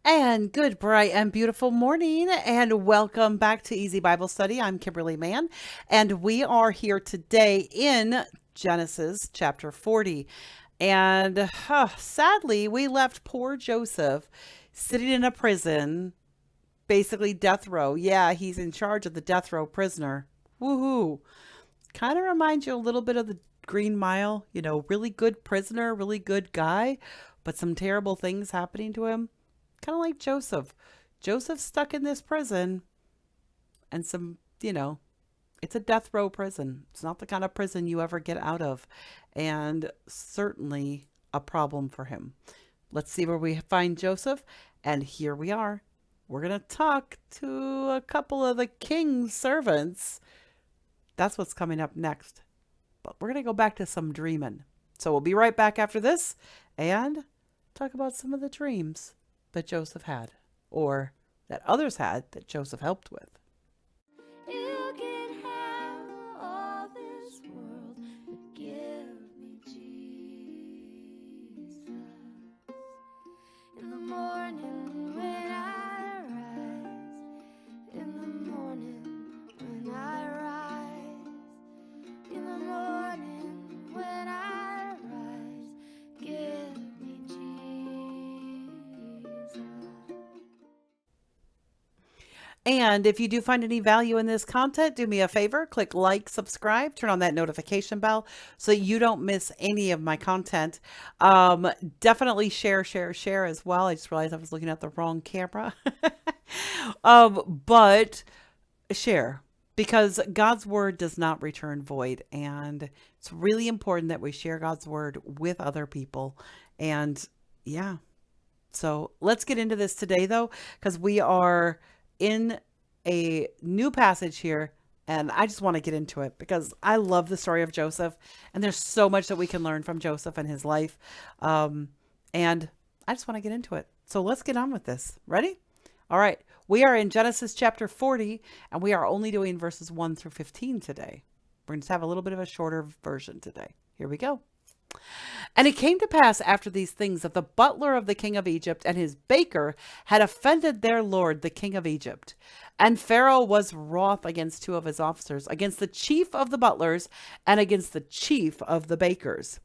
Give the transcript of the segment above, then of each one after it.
And good, bright, and beautiful morning, and welcome back to Easy Bible Study. I'm Kimberly Mann, and we are here today in Genesis chapter 40. And sadly, we left poor Joseph sitting in a prison, basically death row. Yeah, he's in charge of the death row prisoner. Woohoo! Kind of reminds you a little bit of the Green Mile, really good prisoner, really good guy, but some terrible things happening to him. Kind of like Joseph. Joseph's stuck in this prison and it's a death row prison. It's not the kind of prison you ever get out of, and certainly a problem for him. Let's see where we find Joseph, and here we are. We're going to talk to a couple of the king's servants. That's what's coming up next. But we're going to go back to some dreaming. So we'll be right back after this and talk about some of the dreams that Joseph had, or that others had that Joseph helped with. You can have all this world, but give me Jesus. In the morning when I rise, in the morning when I rise, in the morning when I rise, give me Jesus. And if you do find any value in this content, do me a favor, click like, subscribe, turn on that notification bell so you don't miss any of my content. Definitely share as well. I just realized I was looking at the wrong camera. But share, because God's word does not return void. And it's really important that we share God's word with other people. And yeah, so let's get into this today, though, because we are in a new passage here, and I just want to get into it because I love the story of Joseph, and there's so much that we can learn from Joseph and his life. And I just want to get into it. So let's get on with this. Ready? All right. We are in Genesis chapter 40, and we are only doing verses 1 through 15 today. We're going to have a little bit of a shorter version today. Here we go. And it came to pass after these things that the butler of the king of Egypt and his baker had offended their lord, the king of Egypt. And Pharaoh was wroth against two of his officers, against the chief of the butlers and against the chief of the bakers.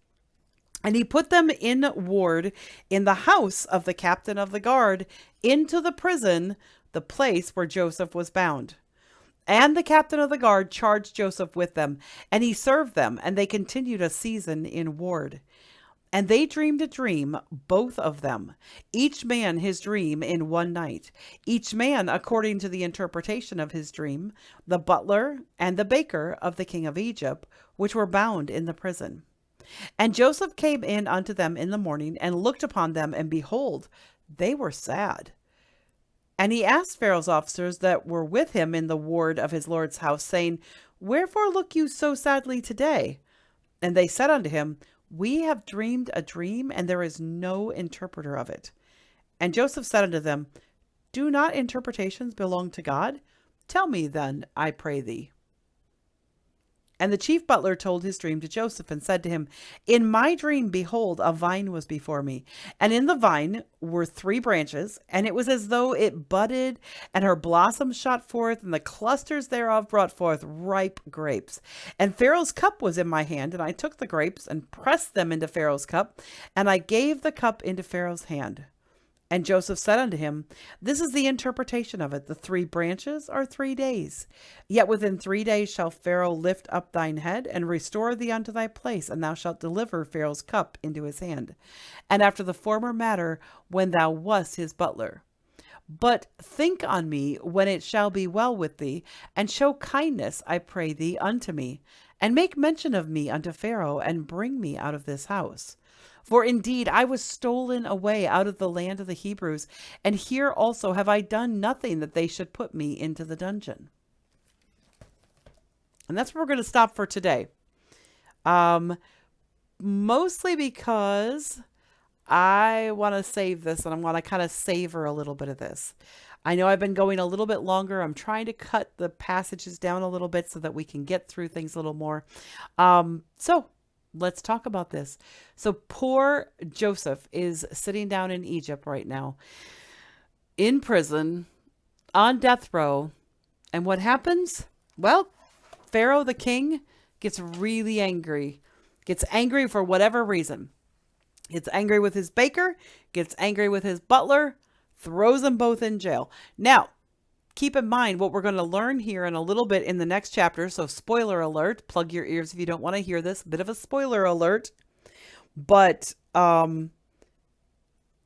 And he put them in ward in the house of the captain of the guard into the prison, the place where Joseph was bound. And the captain of the guard charged Joseph with them, and he served them, and they continued a season in ward. And they dreamed a dream, both of them, each man his dream in one night, each man according to the interpretation of his dream, the butler and the baker of the king of Egypt, which were bound in the prison. And Joseph came in unto them in the morning, and looked upon them, and behold, they were sad. And he asked Pharaoh's officers that were with him in the ward of his lord's house, saying, Wherefore look you so sadly today? And they said unto him, We have dreamed a dream, and there is no interpreter of it. And Joseph said unto them, Do not interpretations belong to God? Tell me then, I pray thee. And the chief butler told his dream to Joseph, and said to him, In my dream, behold, a vine was before me, and in the vine were 3 branches, and it was as though it budded, and her blossoms shot forth, and the clusters thereof brought forth ripe grapes. And Pharaoh's cup was in my hand, and I took the grapes, and pressed them into Pharaoh's cup, and I gave the cup into Pharaoh's hand. And Joseph said unto him, This is the interpretation of it. The 3 branches are 3 days. Yet within 3 days shall Pharaoh lift up thine head, and restore thee unto thy place, and thou shalt deliver Pharaoh's cup into his hand. And after the former matter, when thou wast his butler. But think on me when it shall be well with thee, and show kindness, I pray thee, unto me, and make mention of me unto Pharaoh, and bring me out of this house. For indeed I was stolen away out of the land of the Hebrews, and here also have I done nothing that they should put me into the dungeon. And that's where we're going to stop for today. Mostly because I want to save this, and I want to kind of savor a little bit of this. I know I've been going a little bit longer. I'm trying to cut the passages down a little bit so that we can get through things a little more. So let's talk about this. So poor Joseph is sitting down in Egypt right now. in prison, on death row. And what happens? Well, Pharaoh the king gets really angry, gets angry for whatever reason. Gets angry with his baker, gets angry with his butler, throws them both in jail. Now, keep in mind what we're going to learn here in a little bit in the next chapter. So, spoiler alert, plug your ears if you don't want to hear this. Bit of a spoiler alert. But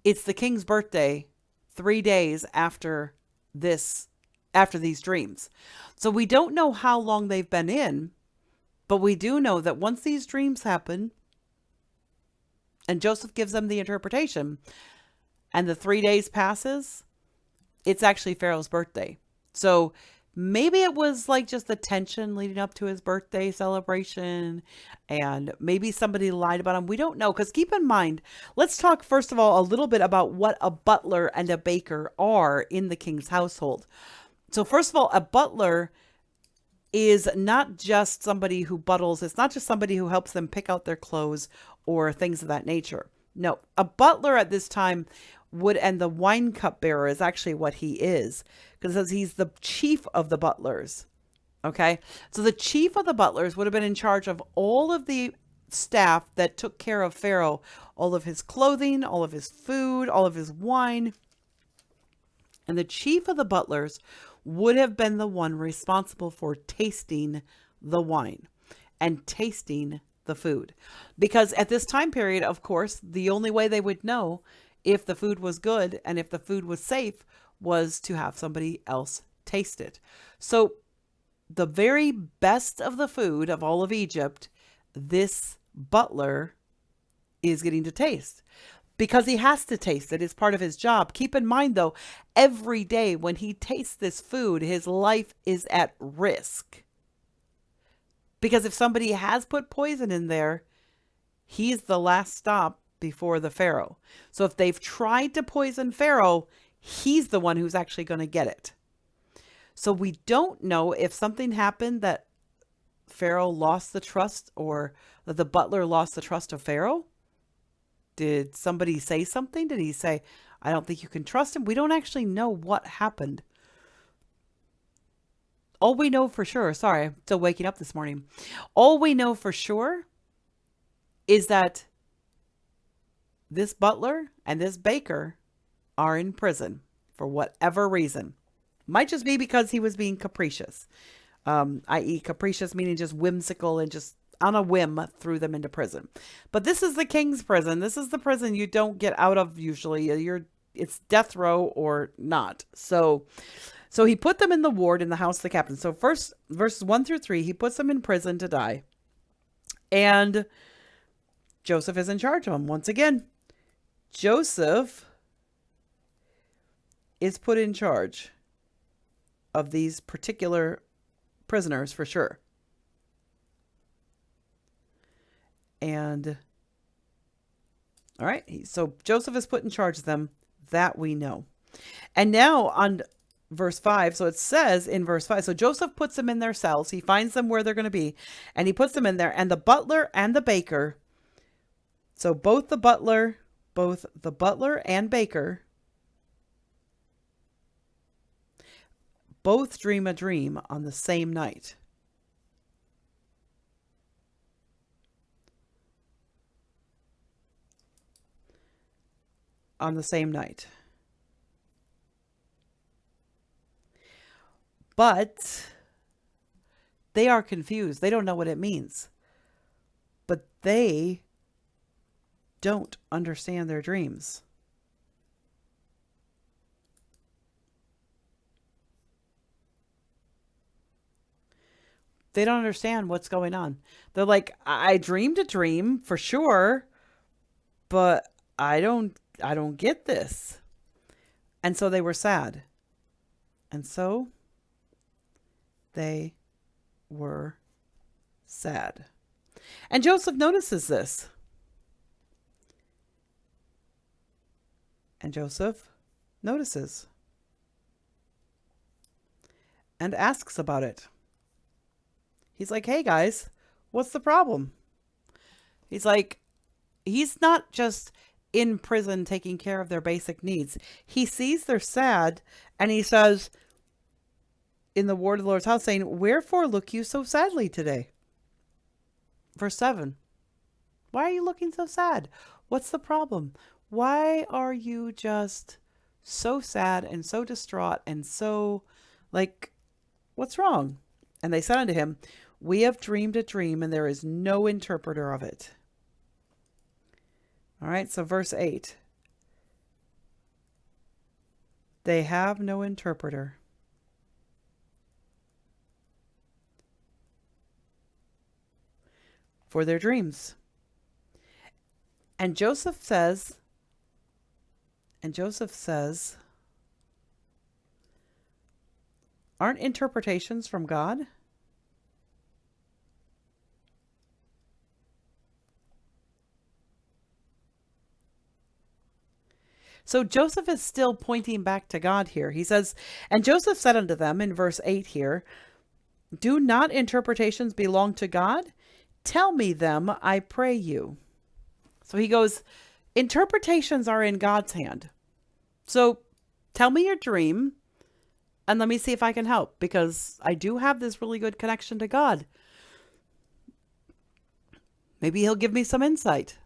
it's the king's birthday 3 days after these dreams. So we don't know how long they've been in, but we do know that once these dreams happen and Joseph gives them the interpretation and the 3 days passes, it's actually Pharaoh's birthday. So maybe it was like just the tension leading up to his birthday celebration, and maybe somebody lied about him. We don't know, because keep in mind, let's talk first of all a little bit about what a butler and a baker are in the king's household. So first of all, a butler is not just somebody who buttles. It's not just somebody who helps them pick out their clothes or things of that nature. No, a butler at this time would, and the wine cup bearer is actually what he is, because he's the chief of the butlers. Okay. So the chief of the butlers would have been in charge of all of the staff that took care of Pharaoh, all of his clothing, all of his food, all of his wine. And the chief of the butlers would have been the one responsible for tasting the wine and tasting the food. Because at this time period, of course, the only way they would know if the food was good and if the food was safe was to have somebody else taste it. So the very best of the food of all of Egypt, this butler is getting to taste, because he has to taste it. It's part of his job. Keep in mind, though, every day when he tastes this food, his life is at risk. Because if somebody has put poison in there, he's the last stop before the Pharaoh. So if they've tried to poison Pharaoh, he's the one who's actually going to get it. So we don't know if something happened that Pharaoh lost the trust, or that the butler lost the trust of Pharaoh. Did somebody say something? Did he say, I don't think you can trust him? We don't actually know what happened. All we know for sure, sorry, I'm still waking up this morning. All we know for sure is that this butler and this baker are in prison for whatever reason. Might just be because he was being capricious, i.e. capricious meaning just whimsical, and just on a whim threw them into prison. But this is the king's prison. This is the prison you don't get out of usually. It's death row or not. So he put them in the ward in the house of the captain. So first, verses 1-3, he puts them in prison to die. And Joseph is in charge of them. Once again, Joseph is put in charge of these particular prisoners for sure. And all right, so Joseph is put in charge of them, that we know. And now on verse 5, so it says in verse 5, so Joseph puts them in their cells. He finds them where they're going to be, and he puts them in there. And the butler and the baker, so both the butler and baker, both dream a dream on the same night. On the same night. But they are confused. They don't know what it means. But they don't understand their dreams. They don't understand what's going on. They're like, I dreamed a dream for sure, but I don't get this. And so they were sad. And so they were sad. And Joseph notices this. And Joseph notices and asks about it. He's like, hey guys, what's the problem? He's like, he's not just in prison taking care of their basic needs. He sees they're sad, and he says in the ward of the Lord's house, saying, "Wherefore look you so sadly today?" Verse 7. Why are you looking so sad? What's the problem? Why are you just so sad and so distraught and so like, what's wrong? And they said unto him, We have dreamed a dream, and there is no interpreter of it. All right, so verse 8. They have no interpreter. For their dreams. And Joseph says, aren't interpretations from God? So Joseph is still pointing back to God here. He says, and Joseph said unto them in verse 8 here, do not interpretations belong to God? Tell me them, I pray you. So he goes, interpretations are in God's hand. So tell me your dream and let me see if I can help, because I do have this really good connection to God. Maybe he'll give me some insight.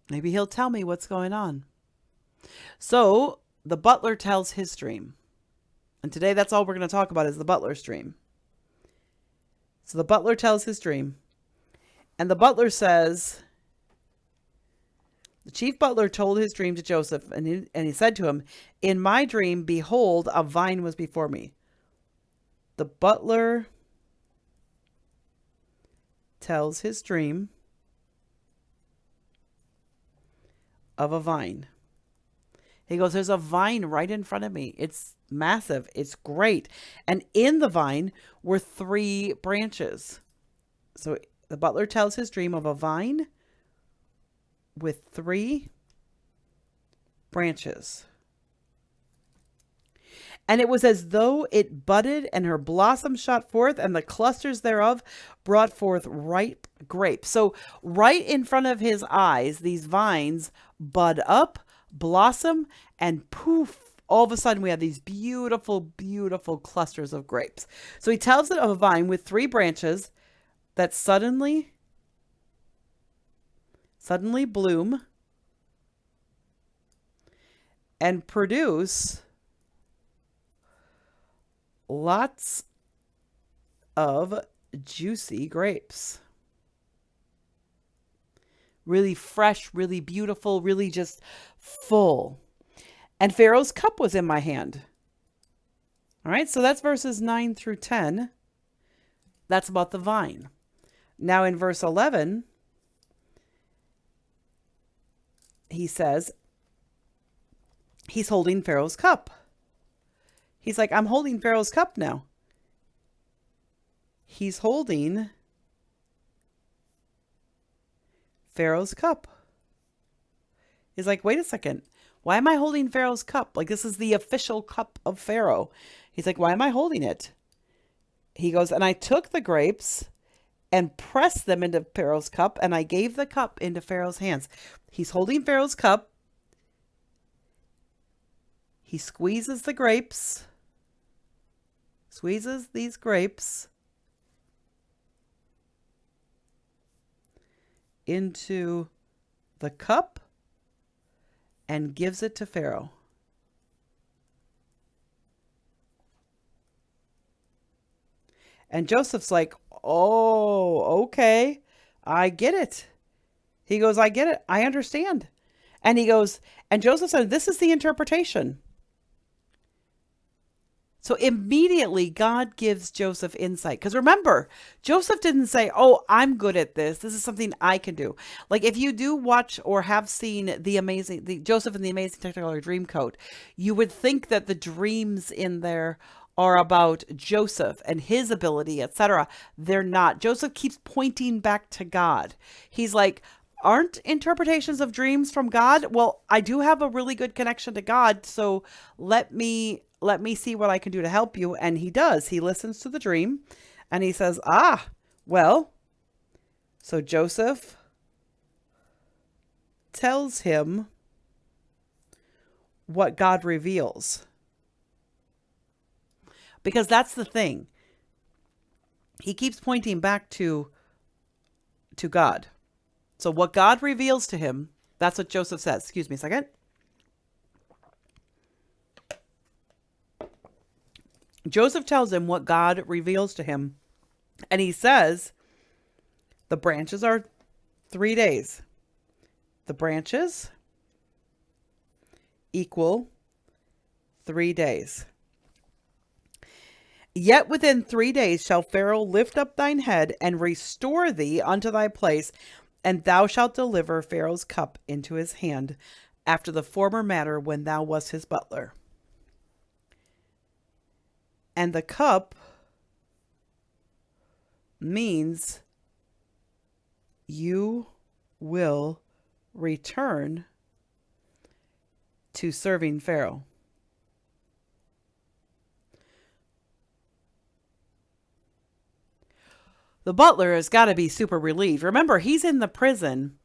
Maybe he'll tell me what's going on. So the butler tells his dream. And today that's all we're going to talk about is the butler's dream. So the butler tells his dream. And the butler says, the chief butler told his dream to Joseph, and he said to him, in my dream, behold, a vine was before me. The butler tells his dream of a vine. He goes, there's a vine right in front of me. It's massive. It's great. And in the vine were 3 branches. So the butler tells his dream of a vine with 3 branches. And it was as though it budded, and her blossoms shot forth, and the clusters thereof brought forth ripe grapes. So right in front of his eyes, these vines bud up, blossom, and poof, all of a sudden we have these beautiful, beautiful clusters of grapes. So he tells it of a vine with 3 branches that suddenly bloom and produce lots of juicy grapes. Really fresh, really beautiful, really just full. And Pharaoh's cup was in my hand. All right, so that's verses 9 through 10. That's about the vine. Now in verse 11, he says, he's holding Pharaoh's cup. He's like, I'm holding Pharaoh's cup now. He's holding Pharaoh's cup. He's like, wait a second. Why am I holding Pharaoh's cup? Like, this is the official cup of Pharaoh. He's like, why am I holding it? He goes, and I took the grapes and pressed them into Pharaoh's cup, and I gave the cup into Pharaoh's hands. He's holding Pharaoh's cup. He squeezes the grapes. Squeezes these grapes into the cup and gives it to Pharaoh. And Joseph's like, oh, okay, I get it. He goes, I get it. I understand. And he goes, and Joseph said, this is the interpretation. So immediately God gives Joseph insight. Because remember, Joseph didn't say, oh, I'm good at this. This is something I can do. Like if you do watch or have seen the Joseph and the Amazing Technicolor Dreamcoat, you would think that the dreams in there are about Joseph and his ability, etc. They're not. Joseph keeps pointing back to God. He's like, aren't interpretations of dreams from God? Well, I do have a really good connection to God, so let me see what I can do to help you. And he does. He listens to the dream and he says, well, so Joseph tells him what God reveals. Because that's the thing. He keeps pointing back to God. So what God reveals to him, that's what Joseph says. Excuse me a second. Joseph tells him what God reveals to him. And he says, the branches are 3 days. The branches equal 3 days. Yet within 3 days shall Pharaoh lift up thine head and restore thee unto thy place, and thou shalt deliver Pharaoh's cup into his hand, after the former manner when thou wast his butler. And the cup means you will return to serving Pharaoh. The butler has got to be super relieved. Remember, he's in the prison.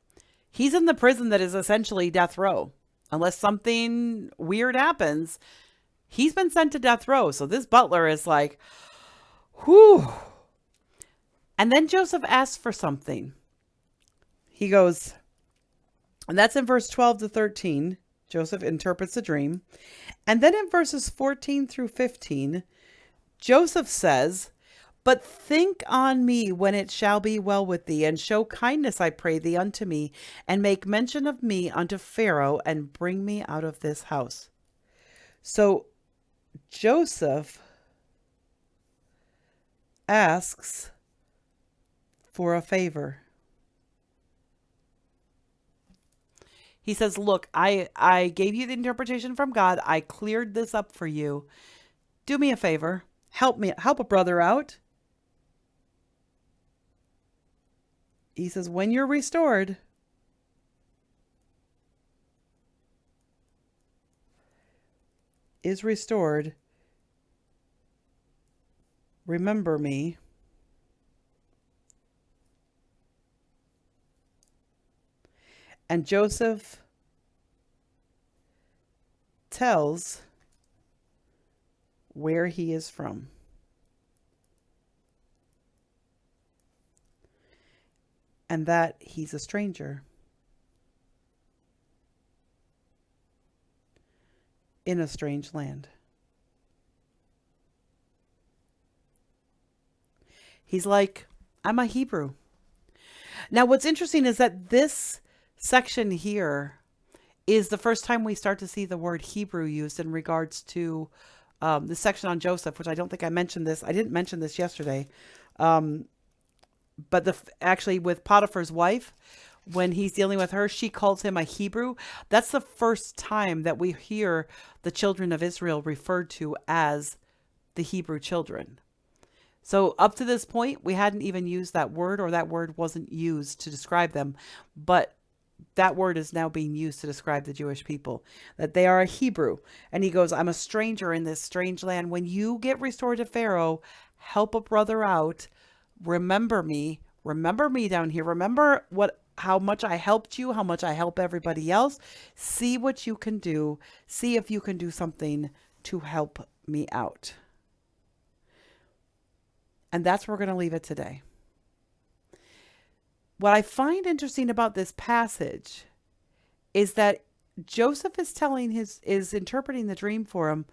He's in the prison that is essentially death row. Unless something weird happens, he's been sent to death row. So this butler is like, whew. And then Joseph asks for something. He goes, and that's in verse 12 to 13. Joseph interprets the dream. And then in verses 14 through 15, Joseph says, but think on me when it shall be well with thee, and show kindness, I pray thee, unto me, and make mention of me unto Pharaoh, and bring me out of this house. So Joseph asks for a favor. He says, look, I gave you the interpretation from God. I cleared this up for you. Do me a favor. Help me. Help a brother out. He says, when you're restored, remember me. And Joseph tells where he is from. And that he's a stranger in a strange land. He's like, I'm a Hebrew. Now, what's interesting is that this section here is the first time we start to see the word Hebrew used in regards to the section on Joseph, which I don't think I mentioned this. I didn't mention this yesterday. But actually with Potiphar's wife, when he's dealing with her, she calls him a Hebrew. That's the first time that we hear the children of Israel referred to as the Hebrew children. So up to this point, we hadn't even used that word, or that word wasn't used to describe them. But that word is now being used to describe the Jewish people, that they are a Hebrew. And he goes, I'm a stranger in this strange land. When you get restored to Pharaoh, help a brother out. Remember me down here. Remember how much I helped you, how much I help everybody else. See what you can do. See if you can do something to help me out. And that's where we're going to leave it today. What I find interesting about this passage is that Joseph is interpreting the dream for him.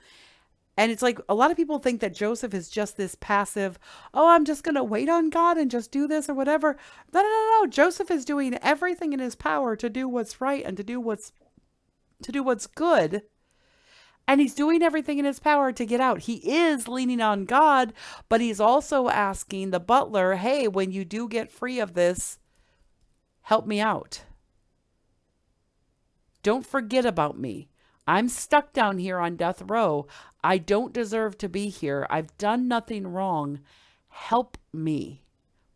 And it's like a lot of people think that Joseph is just this passive, oh, I'm just going to wait on God and just do this or whatever. No. Joseph is doing everything in his power to do what's right and to do what's good. And he's doing everything in his power to get out. He is leaning on God, but he's also asking the butler, hey, when you do get free of this, help me out. Don't forget about me. I'm stuck down here on death row. I don't deserve to be here. I've done nothing wrong. Help me.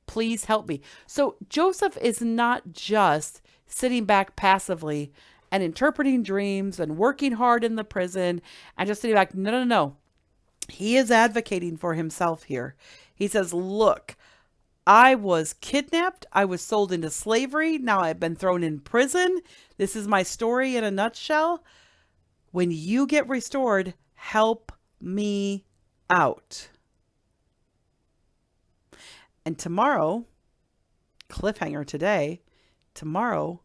Please help me. So Joseph is not just sitting back passively and interpreting dreams and working hard in the prison and just sitting back. No. He is advocating for himself here. He says, look, I was kidnapped. I was sold into slavery. Now I've been thrown in prison. This is my story in a nutshell. When you get restored, help me out. And tomorrow, cliffhanger today, tomorrow,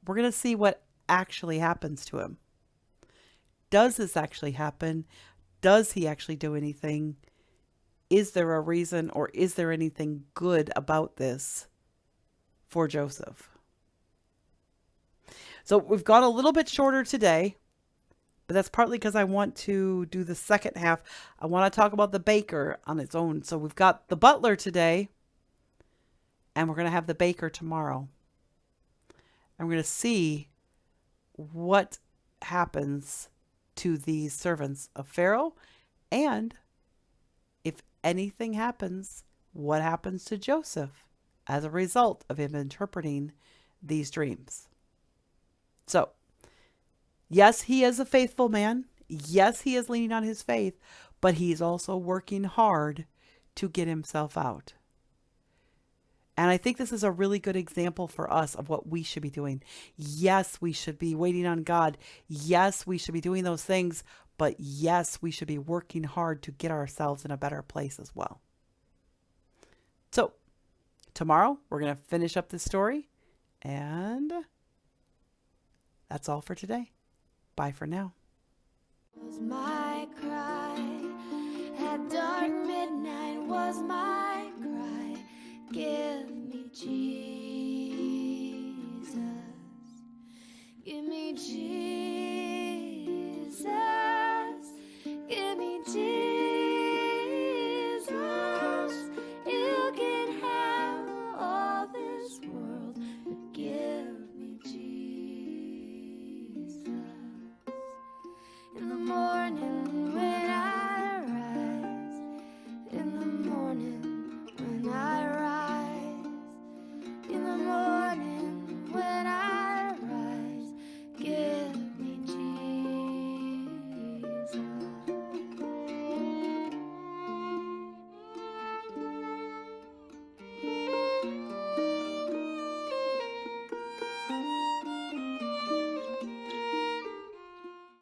we're going to see what actually happens to him. Does this actually happen? Does he actually do anything? Is there a reason, or is there anything good about this for Joseph? So we've gone a little bit shorter today, but that's partly because I want to do the second half. I want to talk about the baker on its own. So we've got the butler today, and we're going to have the baker tomorrow. And we're going to see what happens to these servants of Pharaoh, and if anything happens, what happens to Joseph as a result of him interpreting these dreams. So, yes, he is a faithful man. Yes, he is leaning on his faith, but he's also working hard to get himself out. And I think this is a really good example for us of what we should be doing. Yes, we should be waiting on God. Yes, we should be doing those things. But yes, we should be working hard to get ourselves in a better place as well. So tomorrow, we're going to finish up this story. And that's all for today. Bye for now. Was my cry at dark midnight, was my cry, give me Jesus, give me Jesus.